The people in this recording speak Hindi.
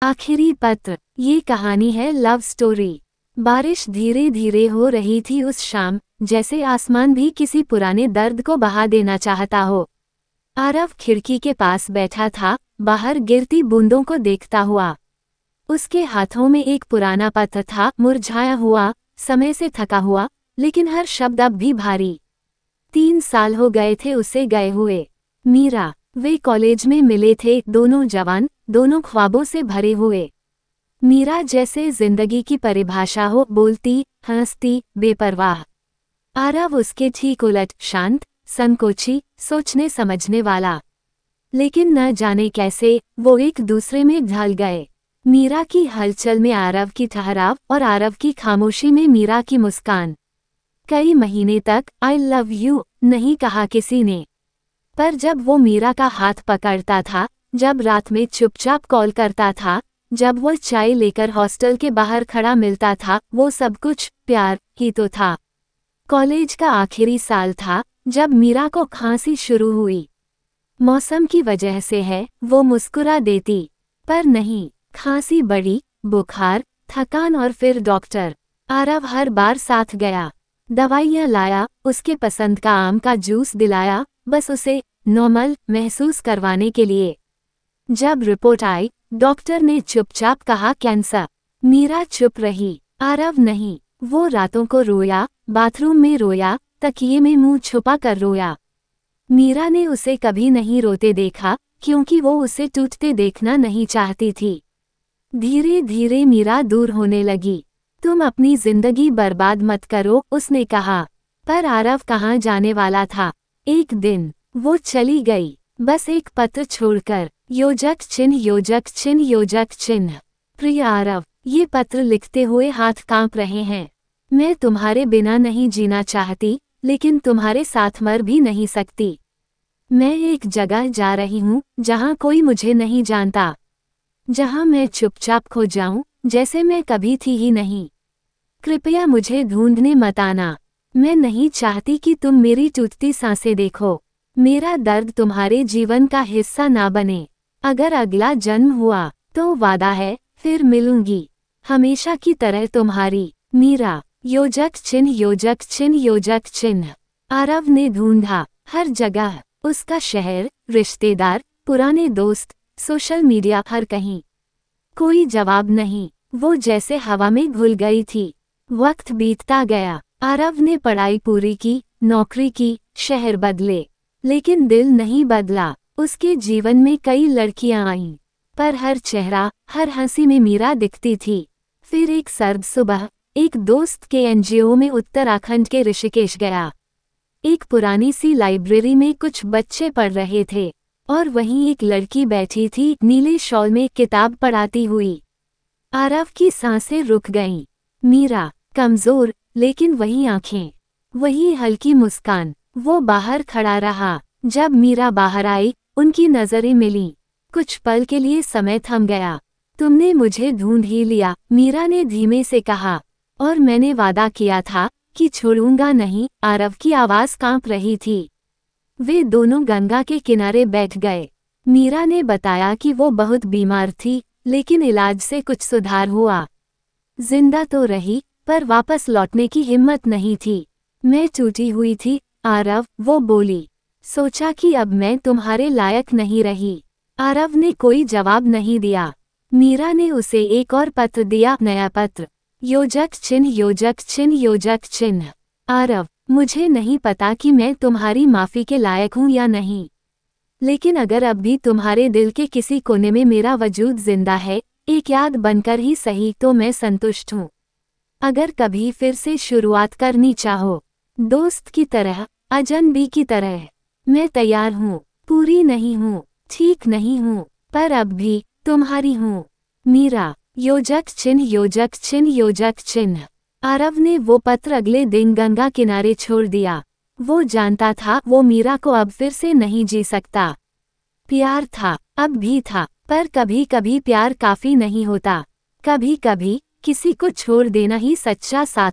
आखिरी पत्र। ये कहानी है लव स्टोरी। बारिश धीरे धीरे हो रही थी उस शाम, जैसे आसमान भी किसी पुराने दर्द को बहा देना चाहता हो। आरव खिड़की के पास बैठा था, बाहर गिरती बूंदों को देखता हुआ। उसके हाथों में एक पुराना पत्र था, मुरझाया हुआ, समय से थका हुआ, लेकिन हर शब्द अब भी भारी। 3 साल हो गए थे उसे गए हुए। मीरा, वे कॉलेज में मिले थे, दोनों जवान, दोनों ख्वाबों से भरे हुए। मीरा जैसे जिंदगी की परिभाषा हो, बोलती, हंसती, बेपरवाह। आरव उसके ठीक उलट, शांत, संकोची, सोचने समझने वाला। लेकिन न जाने कैसे वो एक दूसरे में ढल गए। मीरा की हलचल में आरव की ठहराव और आरव की खामोशी में मीरा की मुस्कान। कई महीने तक आई लव यू नहीं कहा किसी ने, पर जब वो मीरा का हाथ पकड़ता था, जब रात में चुपचाप कॉल करता था, जब वो चाय लेकर हॉस्टल के बाहर खड़ा मिलता था, वो सब कुछ प्यार ही तो था। कॉलेज का आखिरी साल था, जब मीरा को खांसी शुरू हुई। मौसम की वजह से है, वो मुस्कुरा देती, पर नहीं, खांसी बढ़ी, बुखार, थकान और फिर डॉक्टर। आरव हर बार साथ गया, दवाइयाँ लाया, उसके पसंद का आम का जूस दिलाया, बस उसे नॉर्मल महसूस करवाने के लिए। जब रिपोर्ट आई, डॉक्टर ने चुपचाप कहा कैंसर। मीरा चुप रही, आरव नहीं। वो रातों को रोया, बाथरूम में रोया, तकिए में मुंह छुपा कर रोया। मीरा ने उसे कभी नहीं रोते देखा, क्योंकि वो उसे टूटते देखना नहीं चाहती थी। धीरे धीरे मीरा दूर होने लगी। तुम अपनी जिंदगी बर्बाद मत करो, उसने कहा। पर आरव कहाँ जाने वाला था। एक दिन वो चली गई, बस एक पत्र छोड़कर। योजक चिन्ह, योजक चिन्ह, योजक चिन्ह। प्रिय आरव, ये पत्र लिखते हुए हाथ कांप रहे हैं। मैं तुम्हारे बिना नहीं जीना चाहती, लेकिन तुम्हारे साथ मर भी नहीं सकती। मैं एक जगह जा रही हूँ, जहाँ कोई मुझे नहीं जानता, जहाँ मैं चुपचाप खो जाऊं, जैसे मैं कभी थी ही नहीं। कृपया मुझे ढूंढने मत आना। मैं नहीं चाहती कि तुम मेरी टूटती सांसें देखो। मेरा दर्द तुम्हारे जीवन का हिस्सा ना बने। अगर अगला जन्म हुआ, तो वादा है, फिर मिलूंगी, हमेशा की तरह तुम्हारी मीरा। योजक चिन्ह, योजक चिन्ह, योजक चिन्ह। आरव ने ढूंढा हर जगह, उसका शहर, रिश्तेदार, पुराने दोस्त, सोशल मीडिया, हर कहीं। कोई जवाब नहीं, वो जैसे हवा में घुल गई थी। वक्त बीतता गया, आरव ने पढ़ाई पूरी की, नौकरी की, शहर बदले, लेकिन दिल नहीं बदला। उसके जीवन में कई लड़कियां आईं, पर हर चेहरा, हर हंसी में मीरा दिखती थी। फिर एक सर्द सुबह, एक दोस्त के एनजीओ में उत्तराखंड के ऋषिकेश गया। एक पुरानी सी लाइब्रेरी में कुछ बच्चे पढ़ रहे थे, और वहीं एक लड़की बैठी थी, नीले शॉल में किताब पढ़ाती हुई। आरव की सांसें रुक गईं। मीरा, कमजोर, लेकिन वही आंखें, वही हल्की मुस्कान। वो बाहर खड़ा रहा। जब मीरा बाहर आई, उनकी नजरें मिलीं। कुछ पल के लिए समय थम गया। तुमने मुझे ढूंढ ही लिया, मीरा ने धीमे से कहा, और मैंने वादा किया था कि छोड़ूंगा नहीं। आरव की आवाज कांप रही थी। वे दोनों गंगा के किनारे बैठ गए। मीरा ने बताया कि वो बहुत बीमार थी, लेकिन इलाज से कुछ सुधार हुआ। जिंदा तो रही, पर वापस लौटने की हिम्मत नहीं थी। मैं टूटी हुई थी आरव, वो बोली। सोचा कि अब मैं तुम्हारे लायक नहीं रही। आरव ने कोई जवाब नहीं दिया। मीरा ने उसे एक और पत्र दिया, नया पत्र। योजक चिन्ह, योजक चिन्ह, योजक चिन्ह। आरव, मुझे नहीं पता कि मैं तुम्हारी माफ़ी के लायक हूँ या नहीं, लेकिन अगर अब भी तुम्हारे दिल के किसी कोने में मेरा वजूद जिंदा है, एक याद बनकर ही सही, तो मैं संतुष्ट हूँ। अगर कभी फिर से शुरुआत करनी चाहो, दोस्त की तरह, अजनबी की तरह, मैं तैयार हूँ। पूरी नहीं हूँ, ठीक नहीं हूँ, पर अब भी तुम्हारी हूँ। मीरा। योजक चिन्ह, योजक चिन्ह, योजक चिन्ह। आरव ने वो पत्र अगले दिन गंगा किनारे छोड़ दिया। वो जानता था वो मीरा को अब फिर से नहीं जी सकता। प्यार था, अब भी था, पर कभी कभी प्यार काफी नहीं होता। कभी कभी किसी को छोड़ देना ही सच्चा साथ